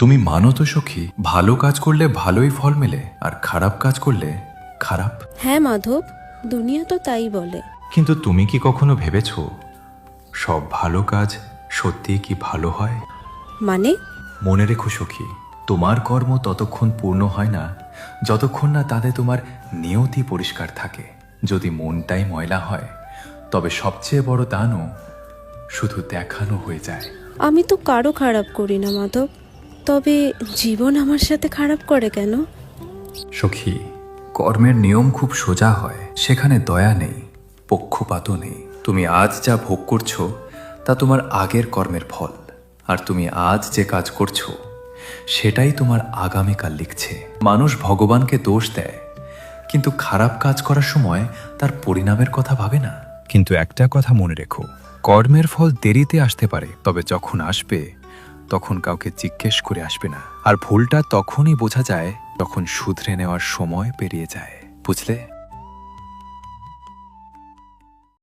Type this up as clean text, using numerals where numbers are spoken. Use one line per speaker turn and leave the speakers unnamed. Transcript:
তুমি মানো তো সখী, ভালো কাজ করলে ভালোই ফল মেলে, আর খারাপ কাজ করলে খারাপ।
হ্যাঁ মাধব, দুনিয়া তো তাই বলে।
কিন্তু তুমি কি কখনো ভেবেছ সব ভালো কাজ সত্যিই কি ভালো হয়?
মানে?
মনে রেখো সখী, তোমার কর্ম ততক্ষণ পূর্ণ হয় না যতক্ষণ না তাতে তোমার নিয়তি পরিষ্কার থাকে। যদি মনটাই ময়লা হয় তবে সবচেয়ে বড় দানও শুধু দেখানো হয়ে যায়।
আমি তো কারো খারাপ করি না মাধব, তবে জীবন আমার সাথে খারাপ করে কেন?
সখী, কর্মের নিয়ম খুব সোজা হয়, সেখানে দয়া নেই, পক্ষপাতও নেই। তুমি আজ যা ভোগ করছো তা তোমার আগের কর্মের ফল, আর তুমি আজ যে কাজ করছো সেটাই তোমার আগামীকাল লিখছে। মানুষ ভগবানকে দোষ দেয়, কিন্তু খারাপ কাজ করার সময় তার পরিণামের কথা ভাবে না। কিন্তু একটা কথা মনে রেখো, কর্মের ফল দেরিতে আসতে পারে, তবে যখন আসবে তখন কাউকে জিজ্ঞেস করে আসবে না। আর ভুলটা তখনই বোঝা যায় যখন শুধরে নেওয়ার সময় পেরিয়ে যায়, বুঝলে?